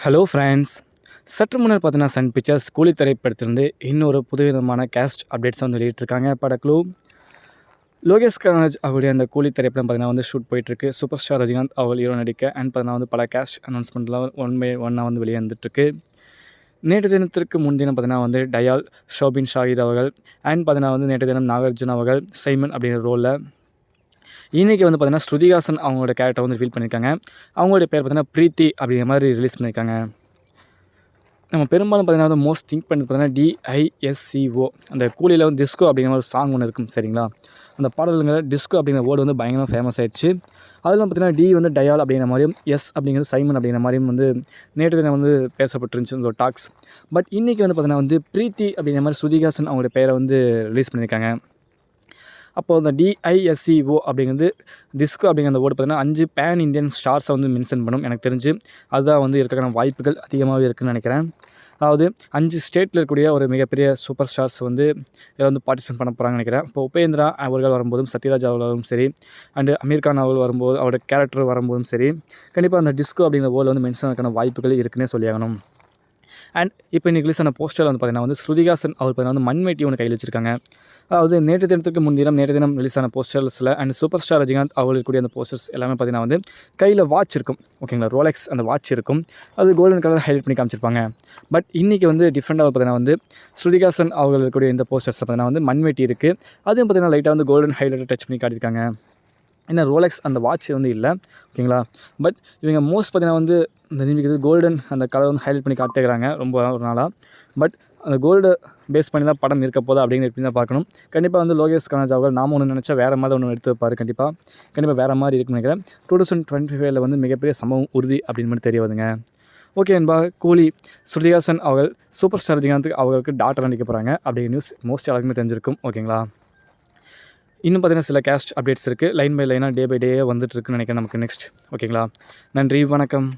Hello friends, சற்று முன்னர் பார்த்தீங்கன்னா சன் பிக்சர்ஸ் கூலி திரைப்படத்திலிருந்து இன்னொரு புதுவிதமான கேஸ்ட் அப்டேட்ஸ் வந்து வெளியிட்டிருக்காங்க. படக்குழு லோகேஷ் கனகராஜ் அவருடைய அந்த கூலி திரைப்படம் பார்த்தீங்கன்னா வந்து ஷூட் போயிட்டுருக்கு. சூப்பர் ஸ்டார் ரஜினிகாந்த் அவர் ஹீரோ நடிக்க அண்ட் பார்த்தீங்கன்னா வந்து பல கேஸ்ட் அனௌன்ஸ்மெண்ட்லாம் ஒன் பை ஒன்னாக வந்து வெளியே வந்துட்டுருக்கு. நேற்று தினத்திற்கு முன்தினம் பார்த்தீங்கன்னா வந்து டயால், ஷோபின் ஷாஹிர் அவர்கள் அண்ட் பார்த்தீங்கன்னா வந்து நேற்று தினம் நாகார்ஜுன அவர்கள் சைமன் அப்படிங்கிற ரோலில், இன்றைக்கி வந்து பார்த்தீங்கன்னா ஸ்ருதிஹாசன் அவங்களோட கேரக்டர் வந்து ஃபீல் பண்ணியிருக்காங்க. அவங்களுடைய பேர் பார்த்தீங்கன்னா பிரீத்தி அப்படிங்கிற மாதிரி ரிலீஸ் பண்ணியிருக்காங்க. நம்ம பெரும்பாலும் பார்த்தீங்கன்னா வந்து மோஸ்ட் திங்க் பண்ணி பார்த்தீங்கன்னா டிஐஎஸ்சிஓ அந்த கூலியில் வந்து டிஸ்கோ அப்படிங்கிற ஒரு சாங் ஒன்று இருக்கும் சரிங்களா. அந்த பாடலுங்கிற டிஸ்கோ அப்படிங்கிற வேர்டு வந்து பயங்கரமாக ஃபேமஸ் ஆயிடுச்சு. அதெல்லாம் பார்த்தீங்கன்னா டி வந்து டயால் அப்படிங்கிற மாதிரியும், எஸ் அப்படிங்கிறது சைமன் அப்படிங்கிற மாதிரியும் வந்து நேற்று தினம் வந்து பேசப்பட்டுருந்துச்சு இந்த ஒரு டாக்ஸ். பட் இன்றைக்கி வந்து பார்த்தீங்கன்னா வந்து பிரீத்தி அப்படிங்கிற மாதிரி ஸ்ருதிஹாசன் அவங்களுடைய பேரை வந்து ரிலீஸ் பண்ணியிருக்காங்க. அப்போது அந்த டிஐஎஸ்சிஓ அப்படிங்கிறது டிஸ்கோ அப்படிங்கிற அந்த வேர்டு பார்த்தீங்கன்னா 5 பேன் இந்தியன் ஸ்டார்ஸை வந்து மென்ஷன் பண்ணும். எனக்கு தெரிஞ்சு அதுதான் வந்து இருக்கிற வாய்ப்புகள் அதிகமாகவே இருக்குதுன்னு நினைக்கிறேன். அதாவது 5 ஸ்டேட்டில் இருக்கக்கூடிய ஒரு மிகப்பெரிய சூப்பர் ஸ்டார்ஸ் வந்து இதில் வந்து பார்ட்டிசிபேட் பண்ண போகிறாங்கன்னு நினைக்கிறேன். இப்போ உபேந்திரா அவர்கள் வரும்போதும், சத்யராஜ் அவர்களும் சரி, அண்டு அமீர் கான் அவர்கள் வரும்போது, அவரோட கேரக்டர் வரும்போதும் சரி, கண்டிப்பாக அந்த டிஸ்கோ அப்படிங்கிற வேர்டில் வந்து மென்ஷன் ஆகிறதுக்கான வாய்ப்புகள் இருக்குன்னே சொல்லியாகணும். அண்ட் இப்போ இன்றைக்கி ரிலீஸ் ஆன போஸ்டர் வந்து பார்த்தீங்கன்னா வந்து ஸ்ருதிஹாசன் அவர் பார்த்தீங்கன்னா வந்து மண்வெட்டி ஒன்று கையில் வச்சிருக்காங்க. அதாவது நேற்று தினம் ரிலீஸ் ஆன போஸ்டர்ஸில் அண்ட் சூப்பர் ஸ்டார் ரஜினிகாந்த் அவர்கள் இருக்கக்கூடிய அந்த போஸ்டர்ஸ் எல்லாமே பார்த்தீங்கன்னா வந்து கையில் வாட்ச் இருக்கும். ஓகேங்களா, ரோலெக்ஸ் அந்த வாட்ச் இருக்கும். அது கோல்டன் கலர் ஹைலைட் பண்ணி காமிச்சிருப்பாங்க. பட் இன்றைக்கி வந்து டிஃப்ரெண்ட்டாக பார்த்தீங்கன்னா வந்து ஸ்ருதிஹாசன் அவர்கள் இருக்கக்கூடிய இந்த போஸ்டர்ஸில் பார்த்தீங்கன்னா வந்து மண்வெட்டி இருக்குது. அதுவும் பார்த்தீங்கன்னா லைட்டாக வந்து கோல்டன் ஹைலைட்டை டச் பண்ணி காட்டியிருக்காங்க. ஏன்னா ரோலெக்ஸ் அந்த வாட்ச் வந்து இல்லை. ஓகேங்களா, பட் இவங்க மோஸ்ட் பார்த்தீங்கன்னா வந்து இந்த நிமிக்கு கோல்டன் அந்த கலர் வந்து ஹைலைட் பண்ணி காட்டுகிறாங்க ரொம்ப ஒரு நாளாக. பட் அந்த கோல்டு பேஸ் பண்ணி தான் படம் இருக்க போதா அப்படிங்கிற எப்படி தான் பார்க்கணும். கண்டிப்பாக வந்து லோகேஷ் கனகராஜ் அவர்கள் நாம ஒன்று நினச்சா வேறு மாதிரி ஒன்று எடுத்து வைப்பார். கண்டிப்பாக வேறு மாதிரி இருக்குன்னு நினைக்கிறேன். 2025 வந்து மிகப்பெரிய சம்பவம் உறுதி அப்படின்னு மட்டும் தெரிய வருதுங்க. ஓகே என்பா, கூலி ஸ்ருதிஹாசன் அவர்கள் சூப்பர் ஸ்டார் ரஜினிகாந்த் அவர்களுக்கு டாக்டர் நடிக்க போகிறாங்க அப்படிங்கிற நியூஸ் மோஸ்ட் எல்லாருக்குமே தெரிஞ்சிருக்கும். ஓகேங்களா, இன்னும் பார்த்தீங்கன்னா சில கேஸ்ட் அப்டேட்ஸ் இருக்குது. லைன் பை லைனாக டே பை டே வந்துட்டு இருக்குன்னு நினைக்கிறேன் நமக்கு நெக்ஸ்ட். ஓகேங்களா, நன்றி, வணக்கம்.